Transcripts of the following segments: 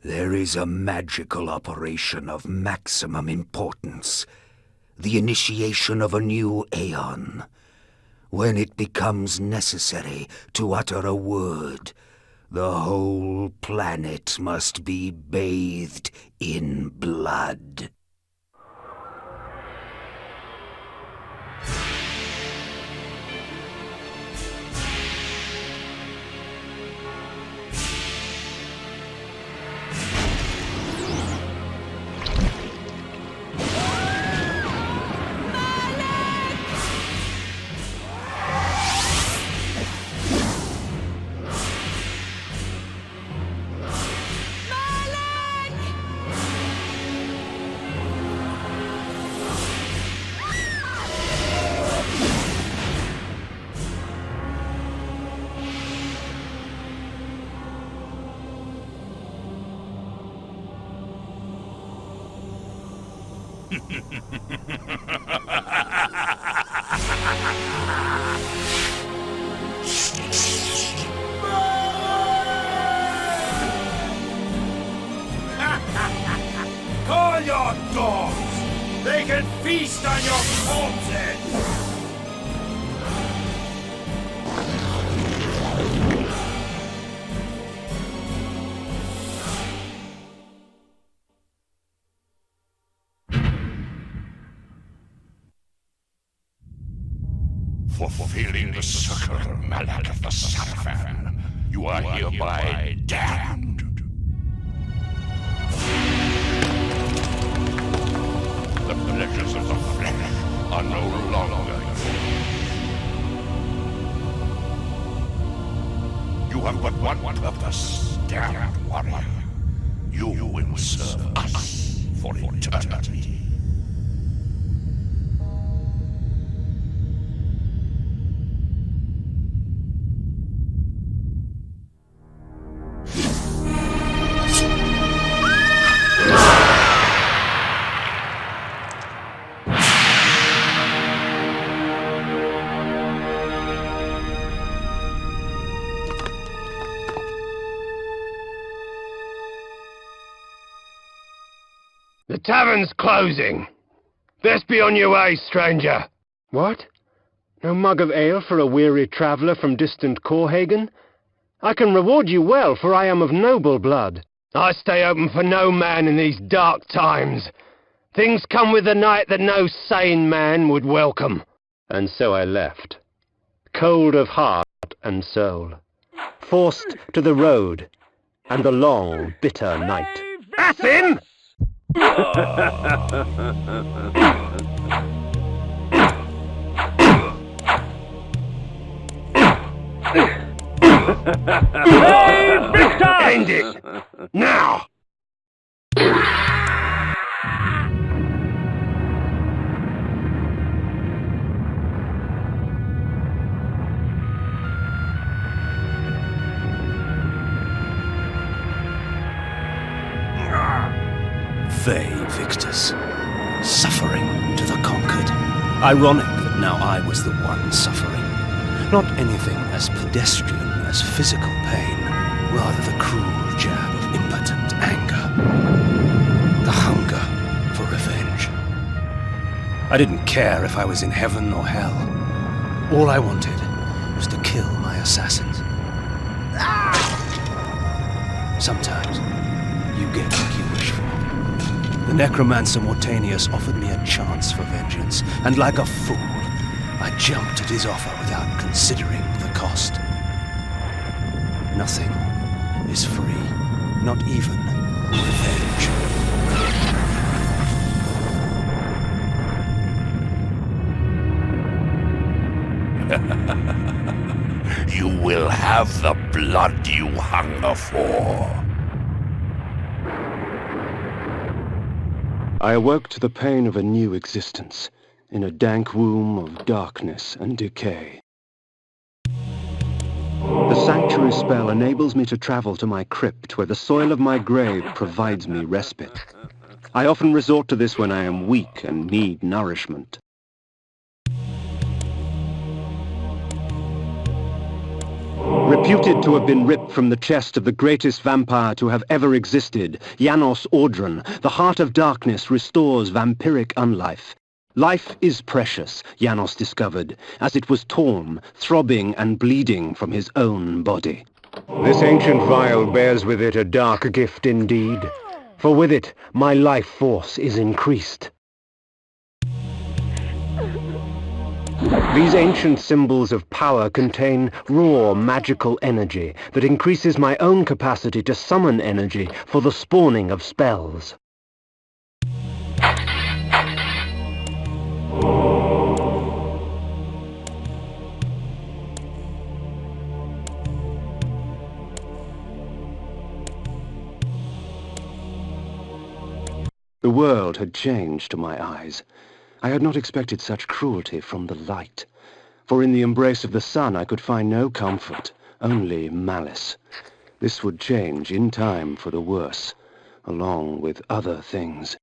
There is a magical operation of maximum importance. The initiation of a new aeon. When it becomes necessary to utter a word, the whole planet must be bathed in blood. Call your dogs! They can feast on your corpses! For fulfilling the circular mallet of the Sarafan, you are hereby damned. The pleasures of the flesh are no longer yours. You have but one purpose, damned warrior. You will serve us for eternity. The tavern's closing. Best be on your way, stranger. What? No mug of ale for a weary traveller from distant Corhagen? I can reward you well, for I am of noble blood. I stay open for no man in these dark times. Things come with the night that no sane man would welcome. And so I left, cold of heart and soul, forced to the road and the long, bitter night. That's him! End it! Now! They, victors, suffering to the conquered. Ironic that now I was the one suffering. Not anything as pedestrian as physical pain, rather the cruel jab of impotent anger. The hunger for revenge. I didn't care if I was in heaven or hell. All I wanted was to kill my assassins. Sometimes you get what you wish for. The necromancer Mortanius offered me a chance for vengeance, and like a fool, I jumped at his offer without considering the cost. Nothing is free, not even revenge. You will have the blood you hunger for. I awoke to the pain of a new existence, in a dank womb of darkness and decay. The sanctuary spell enables me to travel to my crypt, where the soil of my grave provides me respite. I often resort to this when I am weak and need nourishment. Reputed to have been ripped from the chest of the greatest vampire to have ever existed, Janos Audron, the Heart of Darkness restores vampiric unlife. Life is precious, Janos discovered, as it was torn, throbbing and bleeding from his own body. This ancient vial bears with it a dark gift indeed, for with it my life force is increased. These ancient symbols of power contain raw magical energy that increases my own capacity to summon energy for the spawning of spells. The world had changed to my eyes. I had not expected such cruelty from the light, for in the embrace of the sun I could find no comfort, only malice. This would change in time for the worse, along with other things.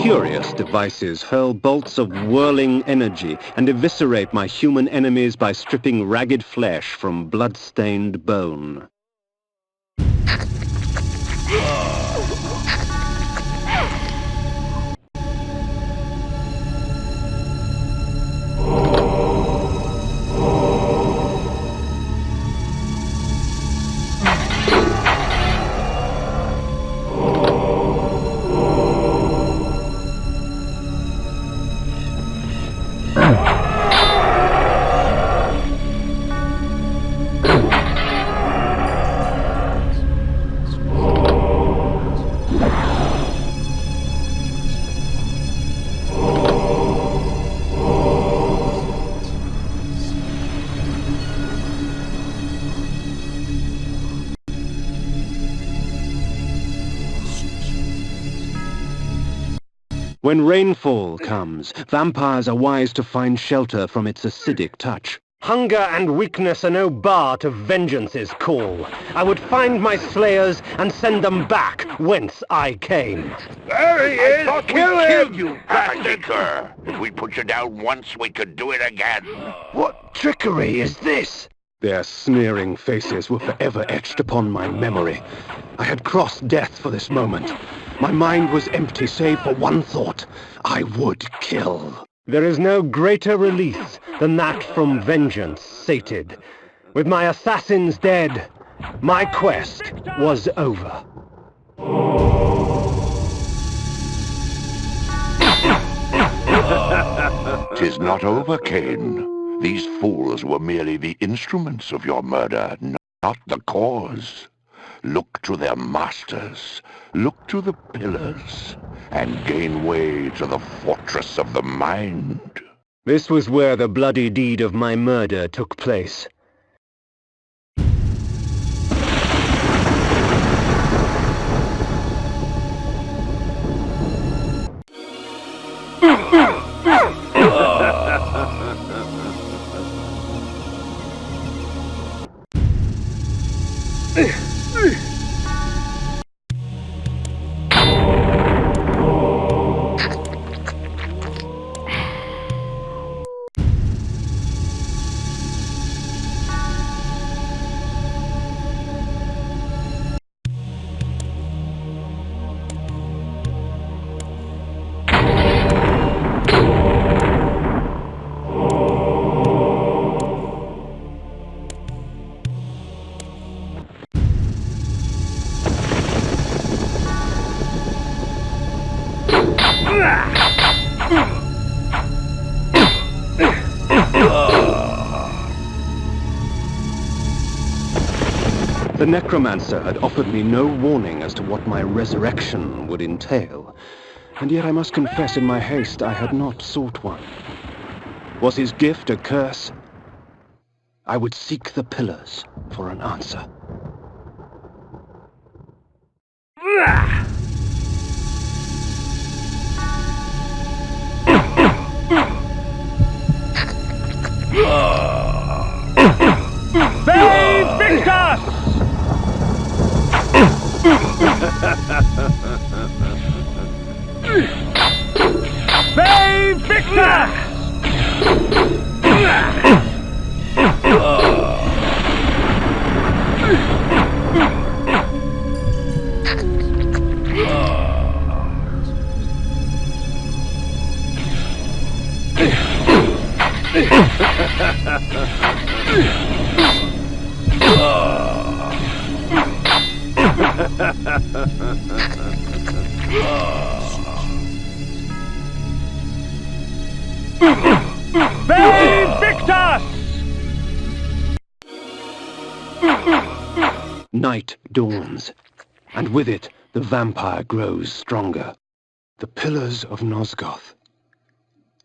Curious devices hurl bolts of whirling energy and eviscerate my human enemies by stripping ragged flesh from blood-stained bone. When rainfall comes, vampires are wise to find shelter from its acidic touch. Hunger and weakness are no bar to vengeance's call. I would find my slayers and send them back whence I came. There he is! Kill him! You bastard! If we put you down once, we could do it again. What trickery is this? Their sneering faces were forever etched upon my memory. I had crossed death for this moment. My mind was empty save for one thought. I would kill. There is no greater release than that from vengeance sated. With my assassins dead, my quest was over. 'Tis not over, Kain. These fools were merely the instruments of your murder, not the cause. Look to their masters, look to the pillars, and gain way to the fortress of the mind. This was where the bloody deed of my murder took place. The necromancer had offered me no warning as to what my resurrection would entail, and yet I must confess in my haste I had not sought one. Was his gift a curse? I would seek the pillars for an answer. Save Victus! Save Victus! Save Victus! Night dawns, and with it the vampire grows stronger. The pillars of Nosgoth.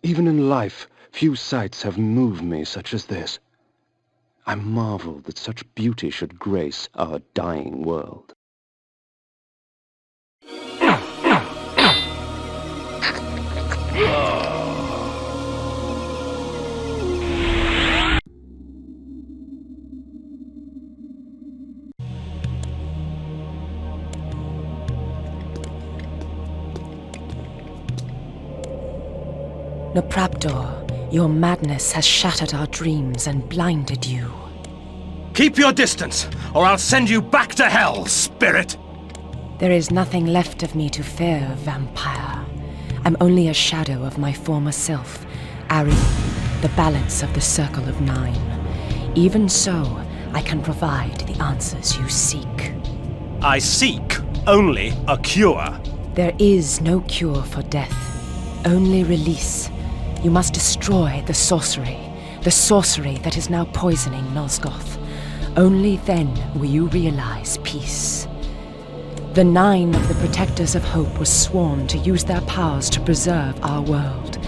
Even in life, few sights have moved me such as this. I marvel that such beauty should grace our dying world. Napraptor, your madness has shattered our dreams and blinded you. Keep your distance, or I'll send you back to hell, spirit! There is nothing left of me to fear, vampire. I'm only a shadow of my former self, Ari, the balance of the Circle of Nine. Even so, I can provide the answers you seek. I seek only a cure. There is no cure for death, only release. You must destroy the sorcery that is now poisoning Nosgoth. Only then will you realize peace. The 9 of the Protectors of Hope were sworn to use their powers to preserve our world.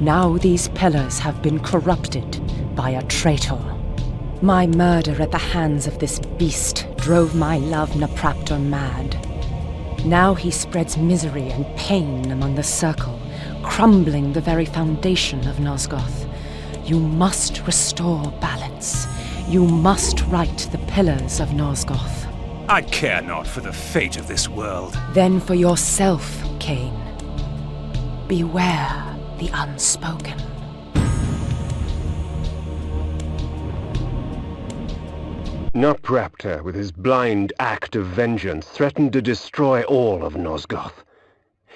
Now these pillars have been corrupted by a traitor. My murder at the hands of this beast drove my love Napraptor mad. Now he spreads misery and pain among the Circle, crumbling the very foundation of Nosgoth. You must restore balance. You must right the pillars of Nosgoth. I care not for the fate of this world. Then for yourself, Kain. Beware the unspoken. Napraptor, with his blind act of vengeance, threatened to destroy all of Nosgoth.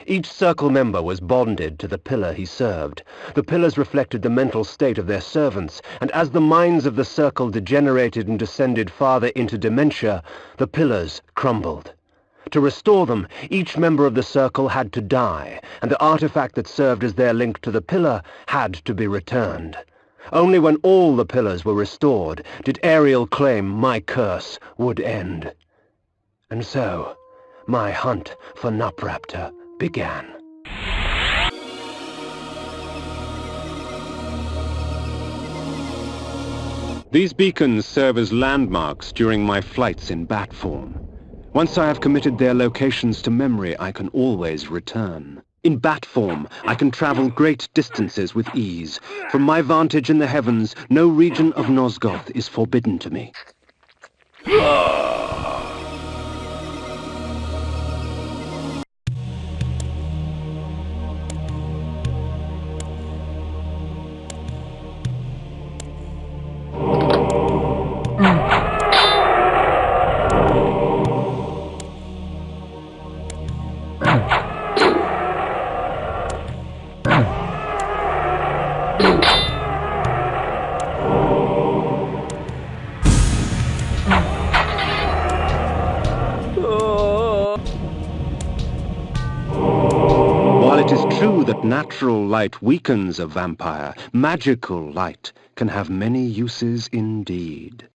Each Circle member was bonded to the pillar he served. The pillars reflected the mental state of their servants, and as the minds of the Circle degenerated and descended farther into dementia, the pillars crumbled. To restore them, each member of the Circle had to die, and the artifact that served as their link to the pillar had to be returned. Only when all the pillars were restored did Ariel claim my curse would end. And so, my hunt for Napraptor began. These beacons serve as landmarks during my flights in bat form. Once I have committed their locations to memory, I can always return. In bat form, I can travel great distances with ease. From my vantage in the heavens, no region of Nosgoth is forbidden to me. true that natural light weakens a vampire, magical light can have many uses indeed.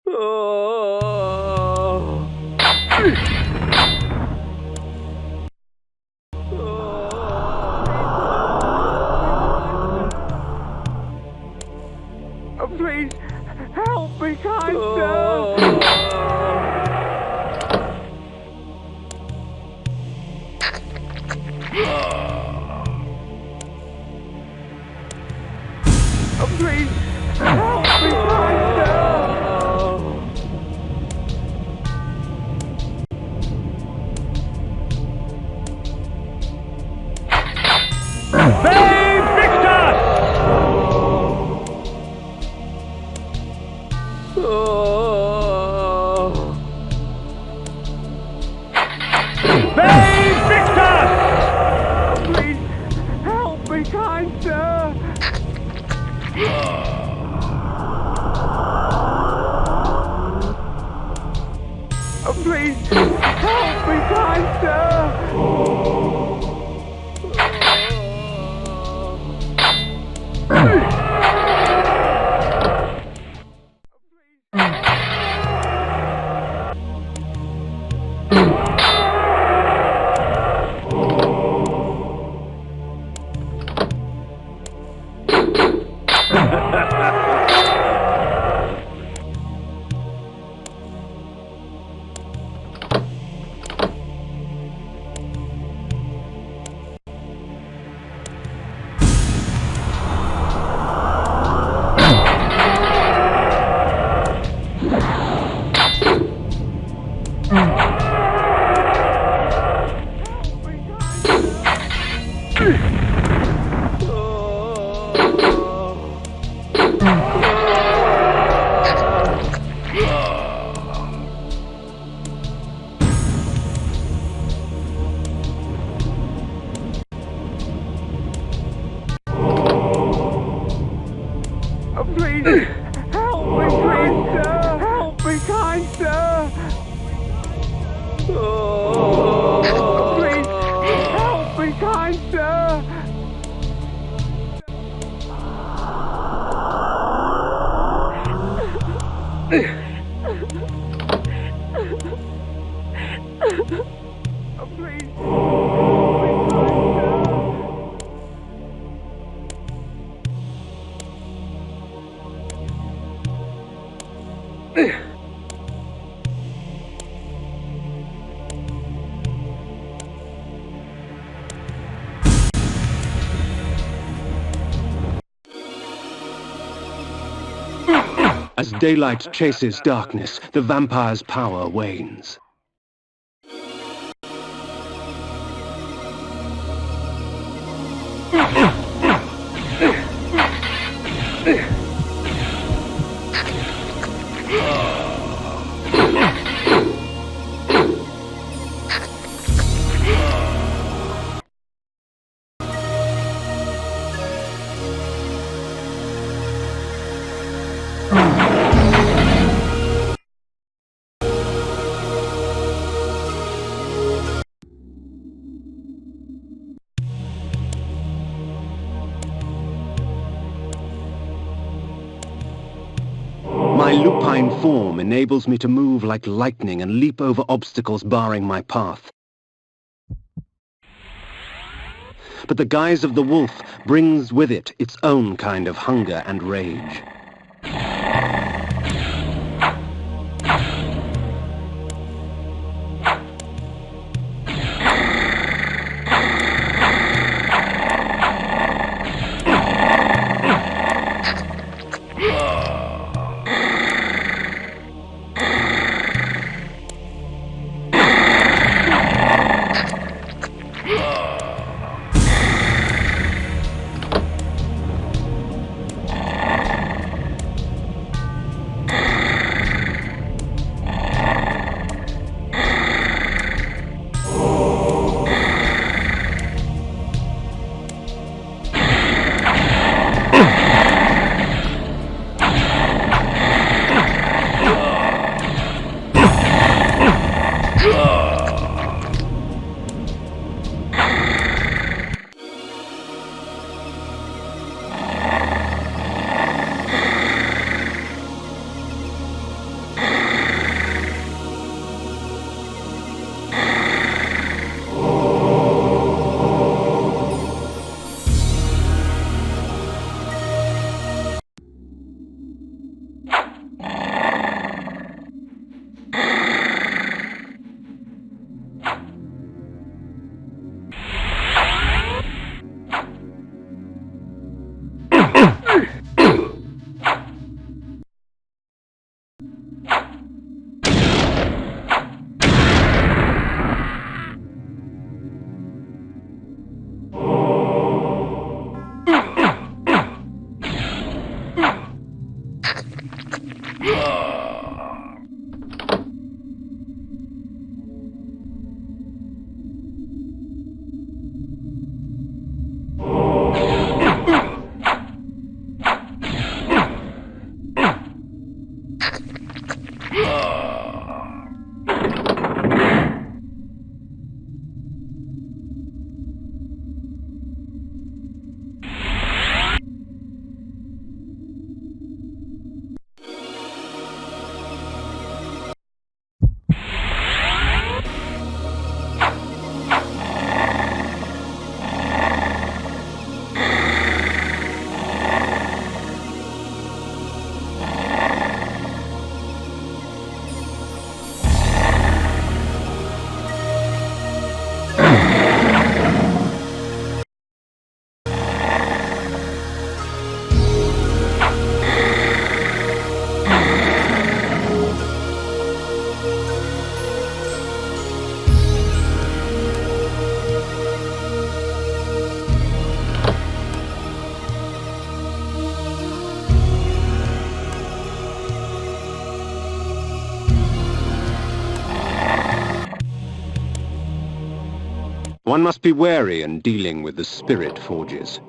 Please, help me, kind sir! Please, help me, kind sir! Please, help me, kind sir! Please, help me, kind sir! Help me, kind sir! Please, help me, kind sir! Please, As daylight chases darkness, the vampire's power wanes. My lupine form enables me to move like lightning and leap over obstacles barring my path. But the guise of the wolf brings with it its own kind of hunger and rage. One must be wary in dealing with the spirit forges.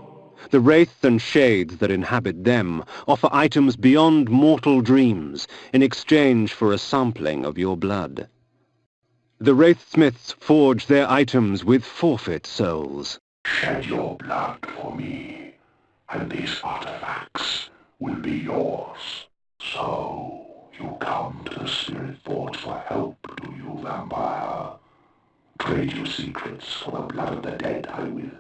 The wraith and shades that inhabit them offer items beyond mortal dreams in exchange for a sampling of your blood. The wraithsmiths forge their items with forfeit souls. Shed your blood for me, and these artifacts will be yours. So, you come to the Spirit Forge for help, do you, vampire? Trade your secrets for the blood of the dead, I will.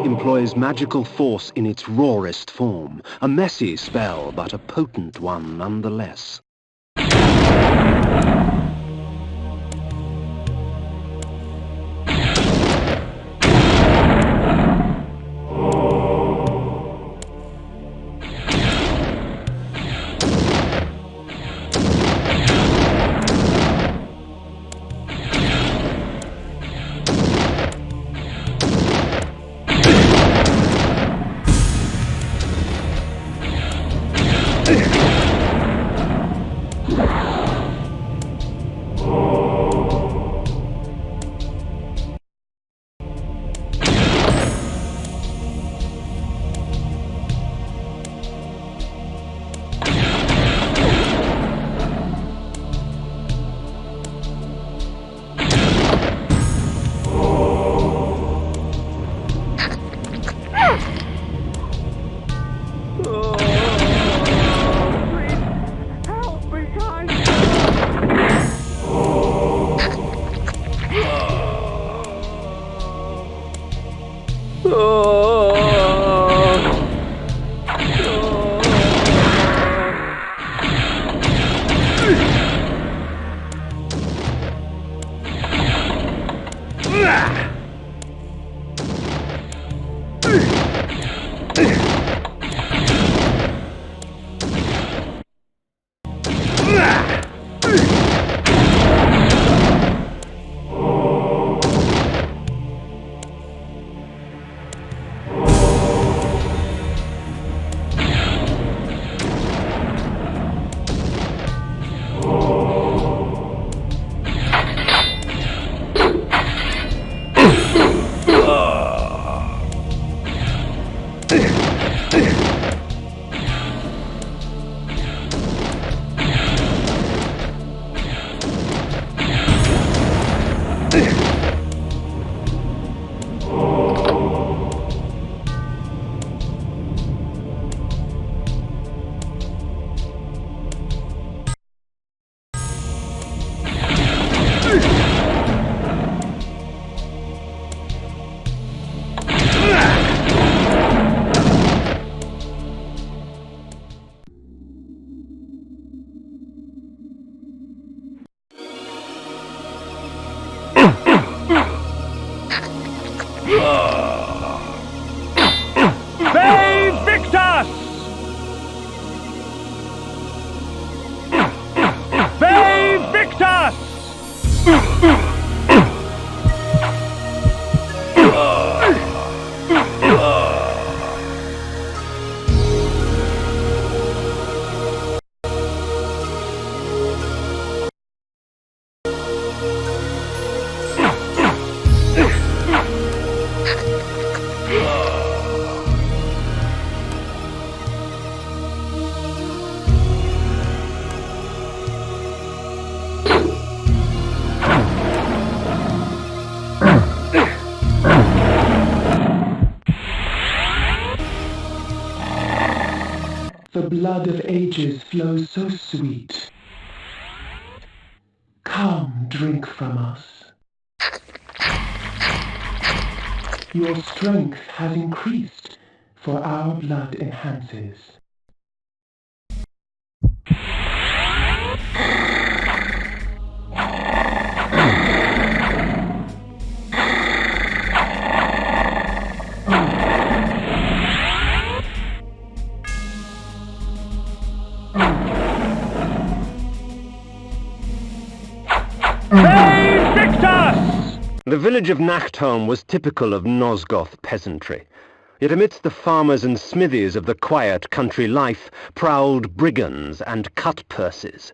Employs magical force in its rawest form, a messy spell, but a potent one nonetheless. The blood of ages flows so sweet. Come, drink from us. Your strength has increased, for our blood enhances. The village of Nachtholm was typical of Nosgoth peasantry. Yet amidst the farmers and smithies of the quiet country life prowled brigands and cut-purses.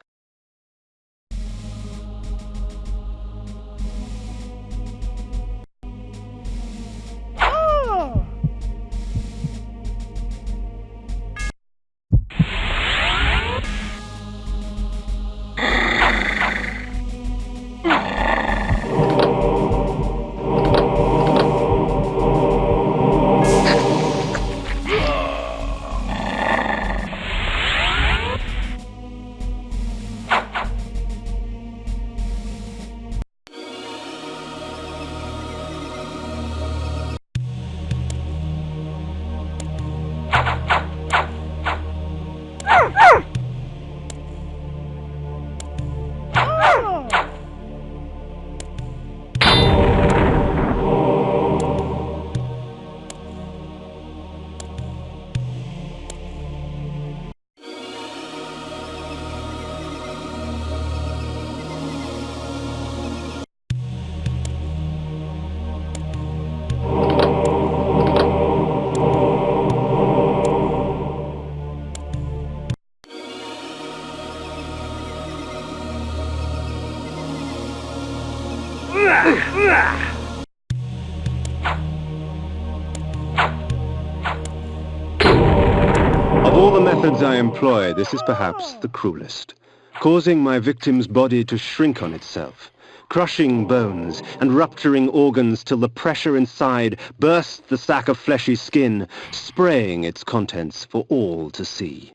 Of all the methods I employ, this is perhaps the cruelest, causing my victim's body to shrink on itself, crushing bones and rupturing organs till the pressure inside bursts the sack of fleshy skin, spraying its contents for all to see.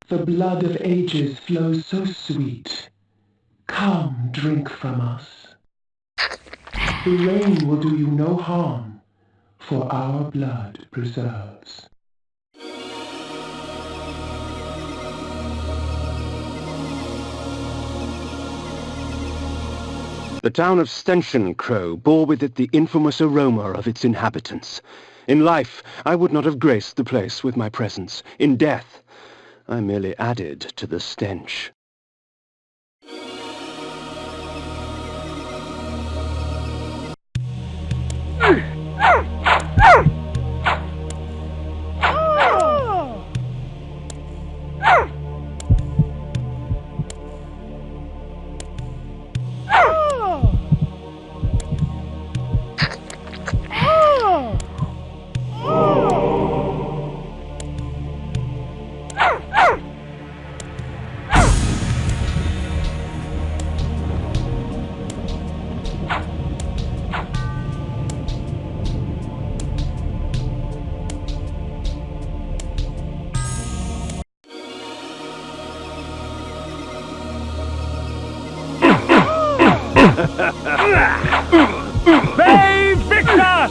The blood of ages flows so sweet. Come, drink from us. The rain will do you no harm, for our blood preserves. The town of Steinchencroe bore with it the infamous aroma of its inhabitants. In life, I would not have graced the place with my presence. In death, I merely added to the stench. Bay Victor!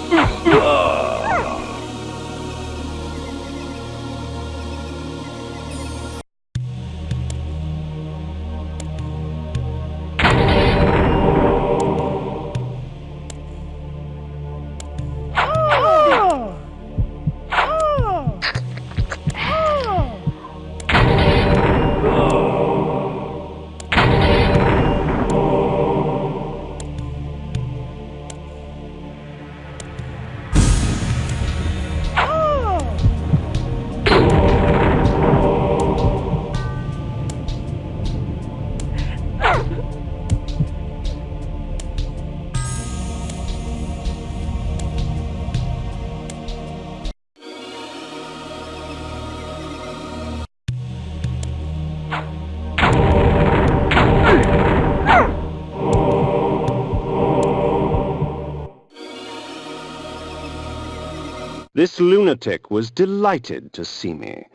This lunatic was delighted to see me.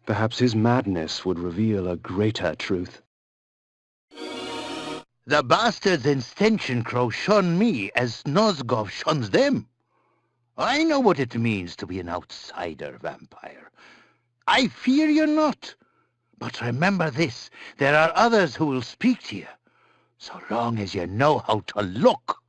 Perhaps his madness would reveal a greater truth. The bastards in Steinchencroe shun me as Nosgoth shuns them. I know what it means to be an outsider vampire. I fear you not. But remember this, there are others who will speak to you, so long as you know how to look.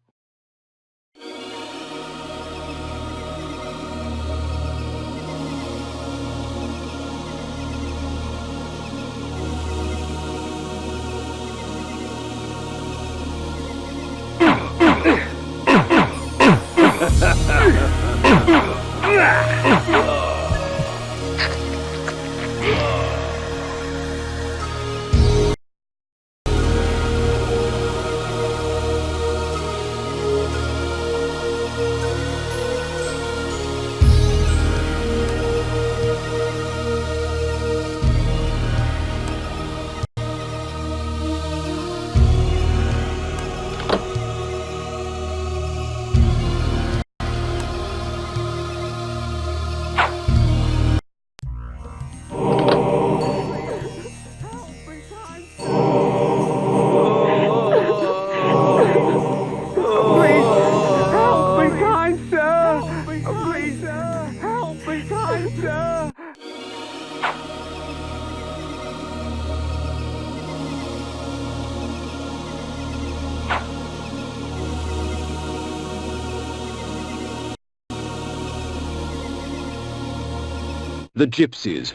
The gypsies,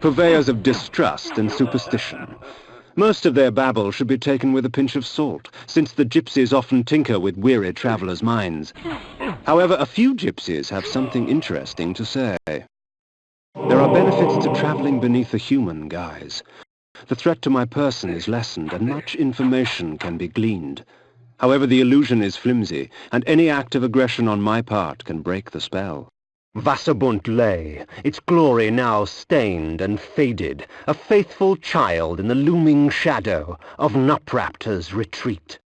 purveyors of distrust and superstition. Most of their babble should be taken with a pinch of salt, since the gypsies often tinker with weary travellers' minds. However, a few gypsies have something interesting to say. There are benefits to travelling beneath a human guise. The threat to my person is lessened, and much information can be gleaned. However, the illusion is flimsy, and any act of aggression on my part can break the spell. Vasserbunde lay, its glory now stained and faded, a faithful child in the looming shadow of Nupraptor's retreat.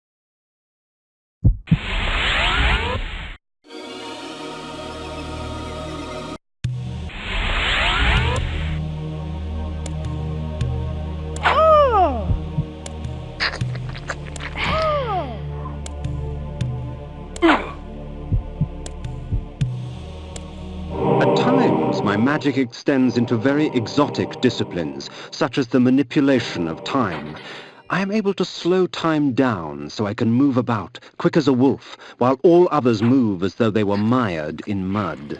My magic extends into very exotic disciplines, such as the manipulation of time. I am able to slow time down so I can move about, quick as a wolf, while all others move as though they were mired in mud.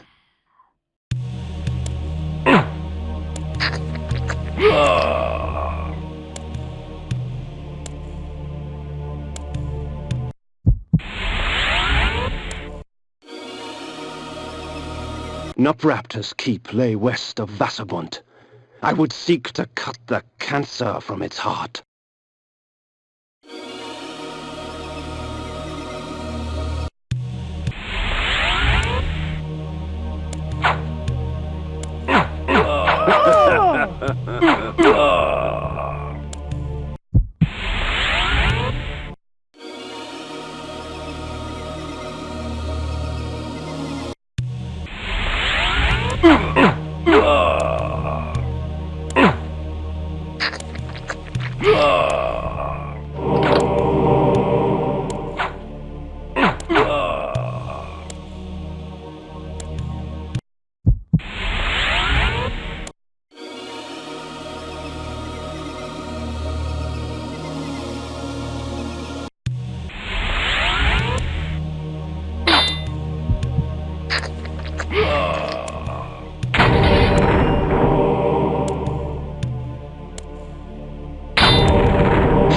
Nopraptor's keep lay west of Vasserbunde. I would seek to cut the cancer from its heart.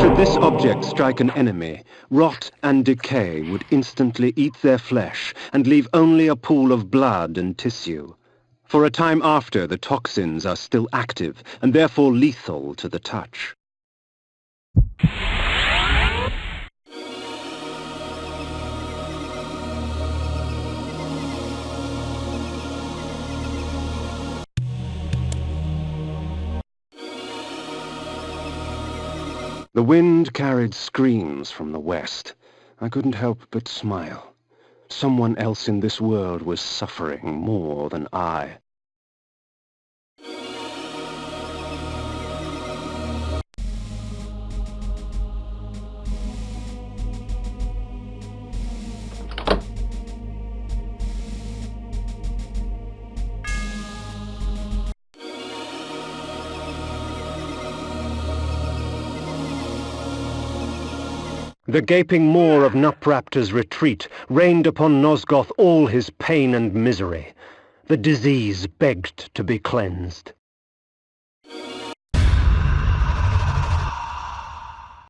Should this object strike an enemy, rot and decay would instantly eat their flesh and leave only a pool of blood and tissue. For a time after, the toxins are still active and therefore lethal to the touch. The wind carried screams from the west. I couldn't help but smile. Someone else in this world was suffering more than I. The gaping maw of Nopraptor's retreat rained upon Nosgoth all his pain and misery. The disease begged to be cleansed.